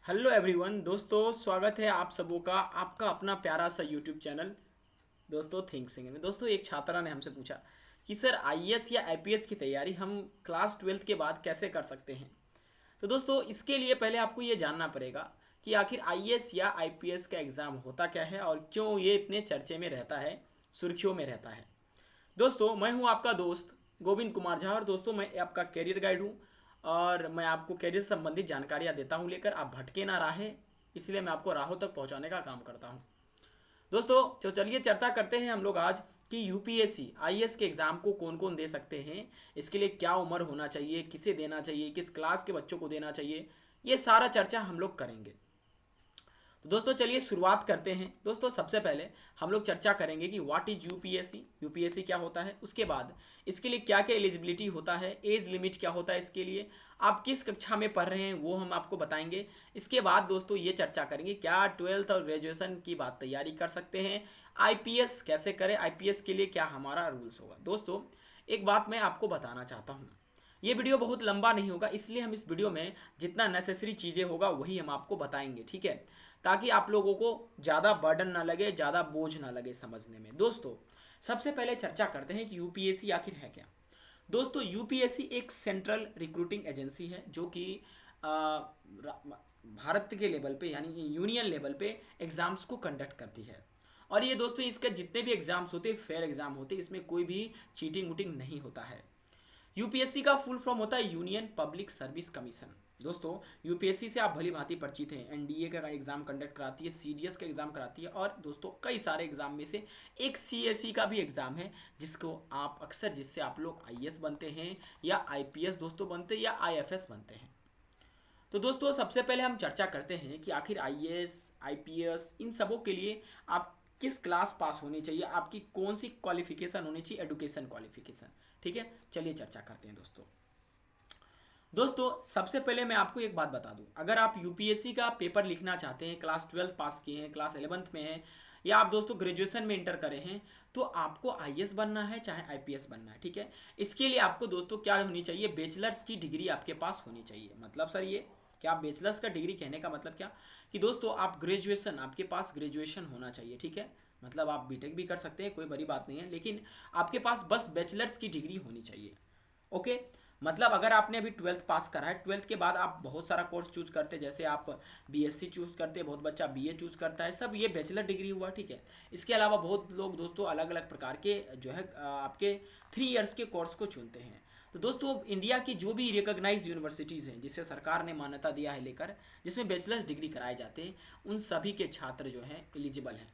Hello everyone दोस्तों, स्वागत है आप सबों का आपका अपना प्यारा सा यूट्यूब चैनल दोस्तों थिंक सिंह में। दोस्तों, एक छात्रा ने हमसे पूछा कि सर आईएएस या आईपीएस की तैयारी हम क्लास 12 के बाद कैसे कर सकते हैं। तो दोस्तों, इसके लिए पहले आपको ये जानना पड़ेगा कि आखिर आईएएस या आईपीएस का एग्ज़ाम होता क्या है और क्यों ये इतने चर्चे में रहता है, सुर्खियों में रहता है। दोस्तों, मैं हूं आपका दोस्त गोविंद कुमार झा और दोस्तों मैं आपका करियर गाइड हूं और मैं आपको करियर से संबंधित जानकारियां देता हूं लेकर आप भटके ना राहें, इसलिए मैं आपको राहों तक पहुंचाने का काम करता हूं। दोस्तों, तो चलिए चर्चा करते हैं हम लोग आज कि यूपीएससी आईएएस के एग्ज़ाम को कौन कौन दे सकते हैं, इसके लिए क्या उम्र होना चाहिए, किसे देना चाहिए, किस क्लास के बच्चों को देना चाहिए, ये सारा चर्चा हम लोग करेंगे। तो दोस्तों चलिए शुरुआत करते हैं। दोस्तों, सबसे पहले हम लोग चर्चा करेंगे कि व्हाट इज यूपीएससी, यूपीएससी क्या होता है। उसके बाद इसके लिए क्या क्या एलिजिबिलिटी होता है, एज लिमिट क्या होता है इसके लिए, आप किस कक्षा में पढ़ रहे हैं वो हम आपको बताएंगे। इसके बाद दोस्तों ये चर्चा करेंगे क्या ट्वेल्थ और ग्रेजुएशन की बात तैयारी कर सकते हैं, आईपीएस कैसे करें, आईपीएस के लिए क्या हमारा रूल्स होगा। दोस्तों, एक बात मैं आपको बताना चाहता हूँ, ये वीडियो बहुत लंबा नहीं होगा, इसलिए हम इस वीडियो में जितना नेसेसरी चीज़ें होगा वही हम आपको बताएंगे, ठीक है, ताकि आप लोगों को ज़्यादा बर्डन ना लगे, ज़्यादा बोझ ना लगे समझने में। दोस्तों, सबसे पहले चर्चा करते हैं कि यूपीएससी आखिर है क्या। दोस्तों, यूपीएससी एक सेंट्रल रिक्रूटिंग एजेंसी है जो कि भारत के लेवल पे यानी कि यूनियन लेवल पे एग्ज़ाम्स को कंडक्ट करती है। और ये दोस्तों, इसके जितने भी एग्ज़ाम्स होते हैं फेयर एग्ज़ाम होते हैं, इसमें कोई भी चीटिंग वूटिंग नहीं होता है। यूपीएससी का फुल फॉर्म होता है यूनियन पब्लिक सर्विस कमीशन। दोस्तों, यूपीएससी से आप भली भांति परिचित हैं, एनडीए का एग्जाम कंडक्ट कराती है, सीडीएस का एग्जाम कराती है और दोस्तों कई सारे एग्जाम में से एक सीएससी का भी एग्जाम है जिसको आप अक्सर जिससे आप लोग आईएएस बनते हैं या आईपीएस दोस्तों बनते हैं या आईएफएस बनते हैं। तो दोस्तों, सबसे पहले हम चर्चा करते हैं कि आखिर आईएएस आईपीएस इन सबों के लिए आप किस क्लास पास होनी चाहिए, आपकी कौन सी क्वालिफिकेशन होनी चाहिए, एडुकेशन क्वालिफिकेशन। ठीक है, चलिए चर्चा करते हैं। दोस्तों, सबसे पहले मैं आपको एक बात बता दूं, अगर आप यूपीएससी का पेपर लिखना चाहते हैं, क्लास 12 पास किए हैं, क्लास 11th में हैं या आप दोस्तों ग्रेजुएशन में इंटर करे हैं, तो आपको आईएएस बनना है चाहे आईपीएस बनना है। ठीक है, इसके लिए आपको दोस्तों क्या होनी चाहिए, बैचलर्स की डिग्री आपके पास होनी चाहिए। मतलब सर ये क्या, बैचलर्स का डिग्री कहने का मतलब क्या कि दोस्तों आप ग्रेजुएशन, आपके पास ग्रेजुएशन होना चाहिए। ठीक है, मतलब आप बीटेक भी कर सकते हैं, कोई बड़ी बात नहीं है, लेकिन आपके पास बस बैचलर्स की डिग्री होनी चाहिए। ओके, मतलब अगर आपने अभी 12th पास करा है, 12th के बाद आप बहुत सारा कोर्स चूज करते हैं, जैसे आप बीएससी चूज करते हैं, बहुत बच्चा बीए चूज करता है, सब ये बैचलर डिग्री हुआ। ठीक है, इसके अलावा बहुत लोग दोस्तों अलग अलग प्रकार के जो है आपके 3 इयर्स के कोर्स को चुनते हैं। तो दोस्तों, इंडिया की जो भी रिकॉग्नाइज्ड यूनिवर्सिटीज़ हैं जिसे सरकार ने मान्यता दिया है लेकर, जिसमें बैचलर्स डिग्री कराए जाते हैं, उन सभी के छात्र जो हैं एलिजिबल हैं।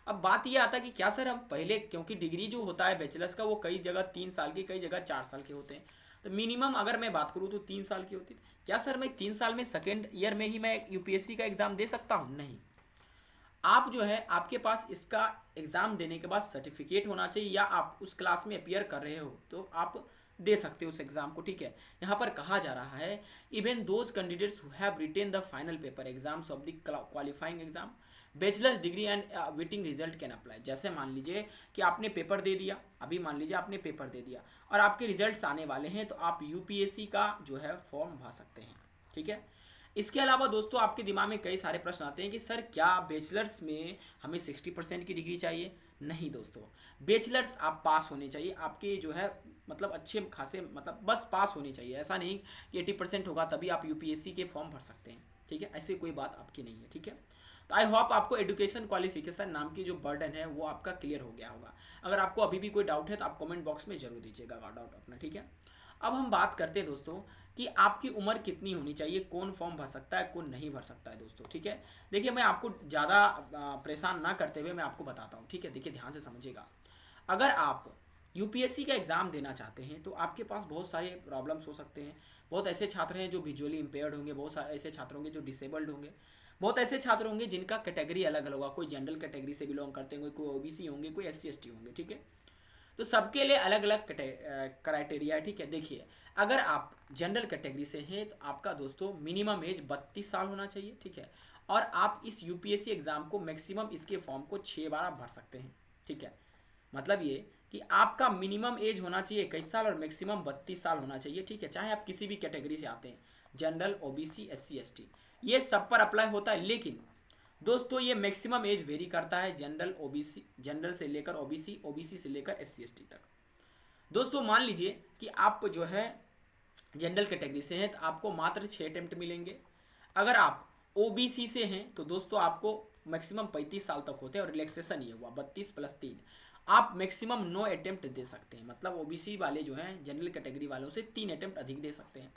अब बात ये आता है कि क्या सर हम पहले, क्योंकि डिग्री जो होता है बैचलर्स का वो कई जगह 3 साल की, कई जगह 4 साल के होते हैं, तो मिनिमम अगर मैं बात करूँ तो 3 साल की होती है। क्या सर मैं 3 साल में सेकेंड ईयर में ही मैं यूपीएससी का एग्ज़ाम दे सकता हूँ? नहीं, आप जो है आपके पास इसका एग्ज़ाम देने के बाद सर्टिफिकेट होना चाहिए या आप उस क्लास में अपियर कर रहे हो तो आप दे सकते हो उस एग्ज़ाम को। ठीक है, यहाँ पर कहा जा रहा है even those candidates who have written the final paper exams of the qualifying exam bachelor's degree and waiting result can apply. जैसे मान लीजिए कि आपने पेपर दे दिया, अभी मान लीजिए आपने पेपर दे दिया और आपके रिजल्ट्स आने वाले हैं, तो आप यूपीएससी का जो है फॉर्म भर सकते हैं। ठीक है, इसके अलावा दोस्तों आपके दिमाग में कई सारे प्रश्न आते हैं कि सर क्या बैचलर्स में हमें 60% की डिग्री चाहिए? नहीं दोस्तों, बैचलर्स आप पास होने चाहिए, आपके जो है मतलब अच्छे खासे, मतलब बस पास होनी चाहिए। ऐसा नहीं कि 80% होगा तभी आप यूपीएससी के फॉर्म भर सकते हैं। ठीक है, ऐसी कोई बात आपकी नहीं है। ठीक है, तो आई होप आपको एजुकेशन क्वालिफिकेशन नाम की जो बर्डन है वो आपका क्लियर हो गया होगा। अगर आपको अभी भी कोई डाउट है तो आप कमेंट बॉक्स में जरूर दीजिएगा डाउट अपना। ठीक है, अब हम बात करते हैं दोस्तों कि आपकी उम्र कितनी होनी चाहिए, कौन फॉर्म भर सकता है, कौन नहीं भर सकता है दोस्तों। ठीक है, देखिए मैं आपको ज़्यादा परेशान ना करते हुए मैं आपको बताता हूँ। ठीक है, देखिए ध्यान से समझिएगा। अगर आप यूपीएससी का एग्ज़ाम देना चाहते हैं तो आपके पास बहुत सारे प्रॉब्लम्स हो सकते हैं। बहुत ऐसे छात्र हैं जो विजुअली इम्पेयर्ड होंगे, बहुत सारे ऐसे छात्र होंगे जो डिसेबल्ड होंगे, बहुत ऐसे छात्र होंगे जिनका कैटेगरी अलग अलग होगा, कोई जनरल कैटेगरी से बिलोंग करते होंगे, कोई ओबीसी होंगे, कोई एससी एसटी होंगे। ठीक है, तो सबके लिए अलग अलग क्राइटेरिया है। ठीक है, देखिए अगर आप जनरल कैटेगरी से हैं तो आपका दोस्तों मिनिमम एज 32 साल होना चाहिए। ठीक है, और आप इस यूपीएससी एग्ज़ाम को मैक्सिमम इसके फॉर्म को 6 बार आप भर सकते हैं। ठीक है, मतलब ये कि आपका मिनिमम एज होना चाहिए 21 साल और मैक्सिमम 32 साल होना चाहिए। ठीक है, चाहे आप किसी भी कैटेगरी से आते हैं, जनरल, ओबीसी, एससी, एसटी, ये सब पर अप्लाई होता है। लेकिन दोस्तों ये मैक्सिमम एज वेरी करता है जनरल, ओबीसी, जनरल से लेकर ओबीसी, ओबीसी से लेकर एससी, एसटी तक। दोस्तों मान लीजिए कि आप जो है जनरल कैटेगरी से हैं तो आपको मात्र 6 अटेम्प्ट मिलेंगे। अगर आप ओबीसी से हैं तो दोस्तों आपको मैक्सिमम 35 साल तक होते हैं, और रिलैक्सेशन ये हुआ 32 + 3, आप मैक्सिमम 9 अटेम्प्ट दे सकते हैं। मतलब ओबीसी वाले जो हैं जनरल कैटेगरी वालों से 3 अटेम्प्ट अधिक दे सकते हैं।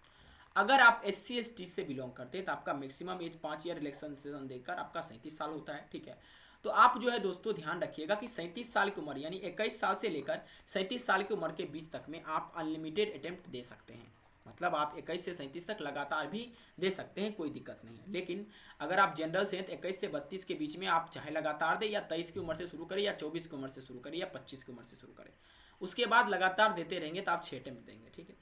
अगर आप एससी एसटी से बिलोंग करते हैं तो आपका मैक्सिमम एज 5 ईयर रिलैक्सेशन देकर आपका 37 साल होता है। ठीक है, तो आप जो है दोस्तों ध्यान रखिएगा कि 37 साल की उम्र यानी 21 साल से लेकर 37 साल की उम्र के बीच तक में आप अनलिमिटेड अटेम्प्ट दे सकते हैं। मतलब आप 21 से 37 तक लगातार भी दे सकते हैं, कोई दिक्कत नहीं है। लेकिन अगर आप जनरल से हैं तो 21 से 32 के बीच में आप चाहे लगातार दें, या 23 की उम्र से शुरू करें, या 24 की उम्र से शुरू करें, या 25 की उम्र से शुरू करें, उसके बाद लगातार देते रहेंगे तो आप 6 अटेम्प्ट देंगे। ठीक है,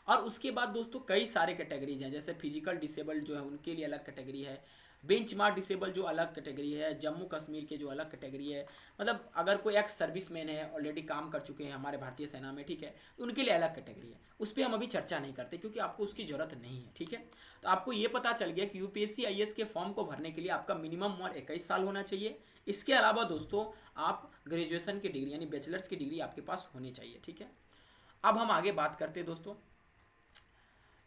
और उसके बाद दोस्तों कई सारे कैटेगरीज हैं, जैसे फिजिकल डिसेबल्ड जो है उनके लिए अलग कैटेगरी है, बेंच मार्क डिसेबल जो अलग कैटेगरी है, जम्मू कश्मीर के जो अलग कैटेगरी है। मतलब अगर कोई एक्स सर्विसमैन है, ऑलरेडी काम कर चुके हैं हमारे भारतीय सेना में, ठीक है, तो उनके लिए अलग कैटेगरी है। उस पर हम अभी चर्चा नहीं करते क्योंकि आपको उसकी जरूरत नहीं है। ठीक है, तो आपको ये पता चल गया कि यूपीएससी आईएएस के फॉर्म को भरने के लिए आपका मिनिमम उम्र 21 साल होना चाहिए। इसके अलावा दोस्तों आप ग्रेजुएशन की डिग्री यानी बैचलर्स की डिग्री आपके पास होनी चाहिए। ठीक है, अब हम आगे बात करते हैं दोस्तों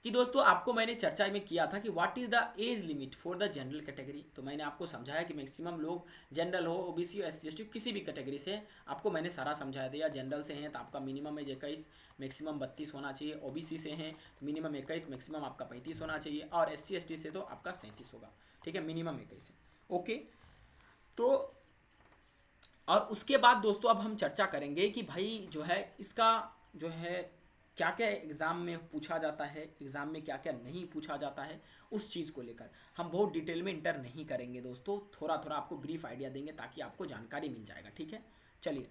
कि दोस्तों आपको मैंने चर्चा में किया था कि what is the age limit for the general category. तो मैंने आपको समझाया कि मैक्सिमम लोग जनरल हो, ओबीसी, एससी, एसटी, किसी भी कैटेगरी से आपको मैंने सारा समझा दिया। जनरल से हैं तो आपका मिनिमम एज 21, मैक्सिमम 32 होना चाहिए। ओबीसी से हैं तो मिनिमम 21, मैक्सिमम आपका 35 होना चाहिए। और एससी एसटी से तो आपका 37 होगा। ठीक है, मिनिमम 21 है। ओके, तो और उसके बाद दोस्तों अब हम चर्चा करेंगे कि भाई जो है इसका जो है क्या क्या एग्ज़ाम में पूछा जाता है, एग्ज़ाम में क्या क्या नहीं पूछा जाता है, उस चीज़ को लेकर हम बहुत डिटेल में इंटर नहीं करेंगे दोस्तों। थोड़ा थोड़ा आपको ब्रीफ आइडिया देंगे ताकि आपको जानकारी मिल जाएगा। ठीक है, चलिए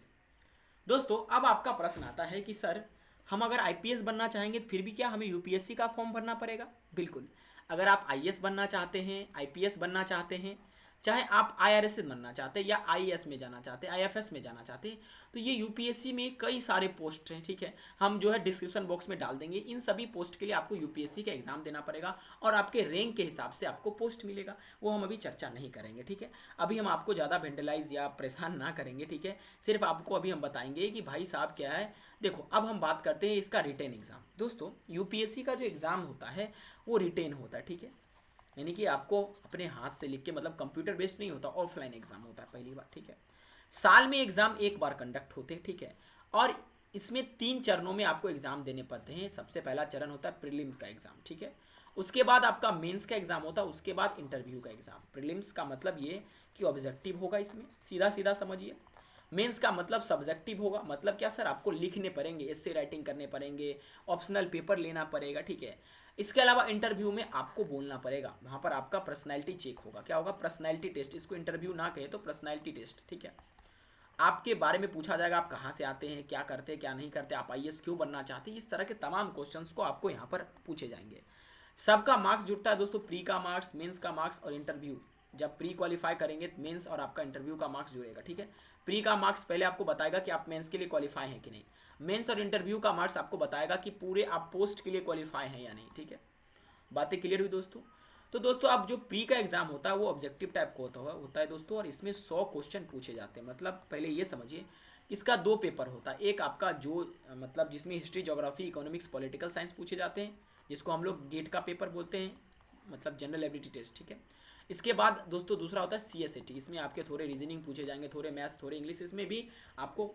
दोस्तों अब आपका प्रश्न आता है कि सर हम अगर आईपीएस बनना चाहेंगे तो फिर भी क्या हमें यूपीएससी का फॉर्म भरना पड़ेगा? बिल्कुल, अगर आप आईएएस बनना चाहते हैं, आईपीएस बनना चाहते हैं, चाहे आप आईआरएस बनना चाहते हैं या आईएएस में जाना चाहते हैं, आईएफएस में जाना चाहते हैं, तो ये यूपीएससी में कई सारे पोस्ट हैं। ठीक है, हम जो है डिस्क्रिप्शन बॉक्स में डाल देंगे। इन सभी पोस्ट के लिए आपको यूपीएससी का एग्जाम देना पड़ेगा और आपके रैंक के हिसाब से आपको पोस्ट मिलेगा। वो हम अभी चर्चा नहीं करेंगे। ठीक है, अभी हम आपको ज़्यादा वेंडलाइज या परेशान ना करेंगे। ठीक है, सिर्फ आपको अभी हम बताएंगे कि भाई साहब क्या है। देखो अब हम बात करते हैं इसका रिटेन एग्जाम। दोस्तों यूपीएससी का जो एग्ज़ाम होता है वो रिटेन होता है। ठीक है, यानी कि आपको अपने हाथ से लिख के, मतलब कंप्यूटर बेस्ड नहीं होता, ऑफलाइन एग्जाम होता है पहली बार। ठीक है, साल में एग्जाम एक बार कंडक्ट होते हैं। ठीक है, और इसमें 3 चरणों में आपको एग्जाम देने पड़ते हैं। सबसे पहला चरण होता है प्रीलिम्स का एग्जाम। ठीक है, उसके बाद आपका मेंस का एग्जाम होता है, उसके बाद इंटरव्यू का एग्जाम। प्रीलिम्स का मतलब ये कि ऑब्जेक्टिव होगा, इसमें सीधा सीधा समझिए। मेंस का मतलब सब्जेक्टिव होगा। मतलब क्या सर, आपको लिखने पड़ेंगे, एस्से राइटिंग करने पड़ेंगे, ऑप्शनल पेपर लेना पड़ेगा। ठीक है, इसके अलावा इंटरव्यू में आपको बोलना पड़ेगा, वहाँ पर आपका पर्सनैलिटी चेक होगा। क्या होगा? Personality test. इसको इंटरव्यू ना कहे तो पर्सनैलिटी टेस्ट। ठीक है, आपके बारे में पूछा जाएगा, आप कहाँ से आते हैं, क्या करते हैं, क्या नहीं करते, आप आईएएस क्यों बनना चाहते हैं, इस तरह के तमाम क्वेश्चंस को आपको यहाँ पर पूछे जाएंगे। सबका मार्क्स जुड़ता है दोस्तों, प्री का मार्क्स, मेंस का मार्क्स और इंटरव्यू। जब प्री क्वालिफाई करेंगे तो मेंस और आपका इंटरव्यू का मार्क्स जुड़ेगा। ठीक है, प्री का मार्क्स पहले आपको बताएगा कि आप मेंस के लिए क्वालिफाई हैं कि नहीं। मेंस और इंटरव्यू का मार्क्स आपको बताएगा कि पूरे आप पोस्ट के लिए क्वालिफाई हैं या नहीं। ठीक है, बातें क्लियर हुई दोस्तों? तो दोस्तों अब जो प्री का एग्जाम होता है वो ऑब्जेक्टिव टाइप का होता है दोस्तों, और इसमें 100 क्वेश्चन पूछे जाते हैं। मतलब पहले ये समझिए, इसका 2 पेपर होता है। एक आपका जो मतलब जिसमें history, geography, economics, political science पूछे जाते हैं, जिसको हम लोग गेट का पेपर बोलते हैं, मतलब जनरल एबिलिटी टेस्ट। ठीक है, इसके बाद दोस्तों दूसरा होता है सीएसएटी। इसमें आपके थोड़े रीजनिंग पूछे जाएंगे, थोड़े मैथ्स, थोड़े इंग्लिश। इसमें भी आपको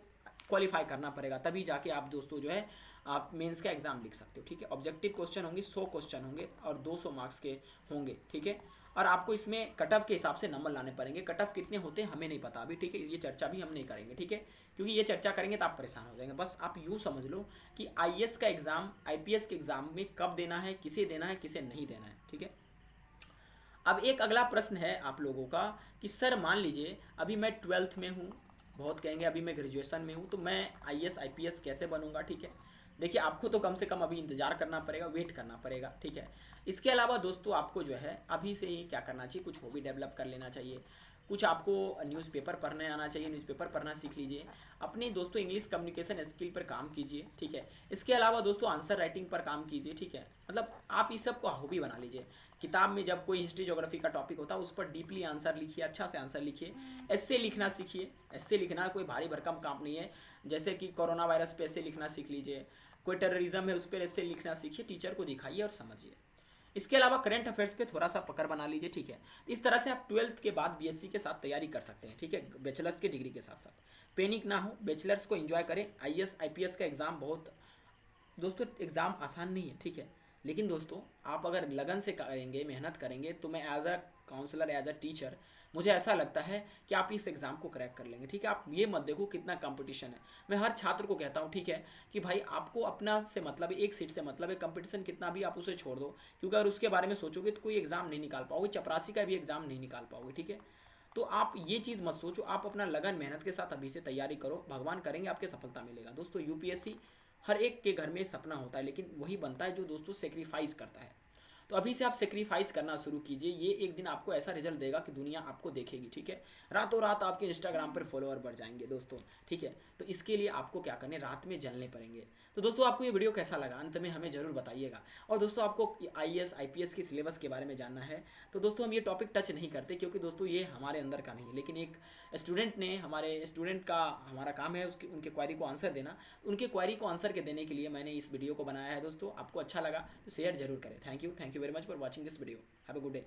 क्वालिफाई करना पड़ेगा, तभी जाके आप दोस्तों जो है आप मेंस का एग्जाम लिख सकते हो। ठीक है, ऑब्जेक्टिव क्वेश्चन होंगे, 100 क्वेश्चन होंगे और 200 मार्क्स के होंगे। ठीक है, और आपको इसमें कट ऑफ के हिसाब से नंबर लाने पड़ेंगे। कट ऑफ कितने होते हैं हमें नहीं पता अभी। ठीक है, ये चर्चा भी हम नहीं करेंगे। ठीक है, क्योंकि ये चर्चा करेंगे तो आप परेशान हो जाएंगे। बस आप यूँ समझ लो कि आईएएस का एग्जाम आईपीएस के एग्जाम में कब देना है, किसे देना है, किसे नहीं देना है। ठीक है, अब एक अगला प्रश्न है आप लोगों का कि सर मान लीजिए अभी मैं 12th में हूँ, बहुत कहेंगे अभी मैं ग्रेजुएशन में हूँ, तो मैं आईएएस आईपीएस कैसे बनूंगा? ठीक है, देखिए आपको तो कम से कम अभी इंतजार करना पड़ेगा, वेट करना पड़ेगा। ठीक है, इसके अलावा दोस्तों आपको जो है अभी से ही क्या करना चाहिए, कुछ हॉबी डेवलप कर लेना चाहिए, कुछ आपको न्यूज़पेपर पढ़ने आना चाहिए, न्यूज़पेपर पढ़ना सीख लीजिए, अपनी दोस्तों इंग्लिश कम्युनिकेशन स्किल पर काम कीजिए, ठीक है। इसके अलावा दोस्तों आंसर राइटिंग पर काम कीजिए, ठीक है। मतलब आप इस सब को हॉबी बना लीजिए। किताब में जब कोई हिस्ट्री ज्योग्राफी का टॉपिक होता है उस पर डीपली आंसर लिखिए, अच्छा से आंसर लिखिए। ऐसे लिखना सीखिए, ऐसे लिखना कोई भारी भरकम काम नहीं है। जैसे कि कोरोना वायरस पे ऐसे लिखना सीख लीजिए, कोई टेररिज्म है उस पर ऐसे लिखना सीखिए, टीचर को दिखाइए और समझिए। इसके अलावा करंट अफेयर्स पे थोड़ा सा पकड़ बना लीजिए, ठीक है। इस तरह से आप 12th के बाद बीएससी के साथ तैयारी कर सकते हैं, ठीक है, बैचलर्स की डिग्री के साथ साथ। पैनिक ना हो, बैचलर्स को एंजॉय करें। आईएएस आईपीएस का एग्ज़ाम बहुत दोस्तों एग्ज़ाम आसान नहीं है, ठीक है। लेकिन दोस्तों आप अगर लगन से करेंगे, मेहनत करेंगे, तो मैं as a counsellor, as a teacher, मुझे ऐसा लगता है कि आप इस एग्ज़ाम को क्रैक कर लेंगे, ठीक है। आप ये मत देखो कितना कंपटीशन है। मैं हर छात्र को कहता हूँ, ठीक है, कि भाई आपको अपना से मतलब है, एक सीट से मतलब है, कंपटीशन कितना भी आप उसे छोड़ दो, क्योंकि अगर उसके बारे में सोचोगे तो कोई एग्ज़ाम नहीं निकाल पाओगे, चपरासी का भी एग्ज़ाम नहीं निकाल पाओगे, ठीक है। तो आप ये चीज़ मत सोचो, आप अपना लगन मेहनत के साथ अभी से तैयारी करो, भगवान करेंगे आपके सफलता मिलेगा। दोस्तों यूपीएससी हर एक के घर में सपना होता है, लेकिन वही बनता है जो दोस्तों सेक्रीफाइस करता है। तो अभी से आप सेक्रीफाइस करना शुरू कीजिए, ये एक दिन आपको ऐसा रिजल्ट देगा कि दुनिया आपको देखेगी, ठीक है। रातों रात आपके इंस्टाग्राम पर फॉलोअर बढ़ जाएंगे दोस्तों, ठीक है। तो इसके लिए आपको क्या करने, रात में जलने पड़ेंगे। तो दोस्तों आपको ये वीडियो कैसा लगा अंत में हमें जरूर बताइएगा। और दोस्तों आपको आईएएस आईपीएस के सिलेबस के बारे में जानना है तो दोस्तों हम ये टॉपिक टच नहीं करते, क्योंकि दोस्तों ये हमारे अंदर का नहीं है। लेकिन एक स्टूडेंट ने, हमारे स्टूडेंट का हमारा काम है उसकी उनके क्वारी को आंसर देना। उनके क्वारी को आंसर के देने के लिए मैंने इस वीडियो को बनाया है। दोस्तों आपको अच्छा लगा तो शेयर जरूर करें। Thank you very much for watching this video. Have a good day.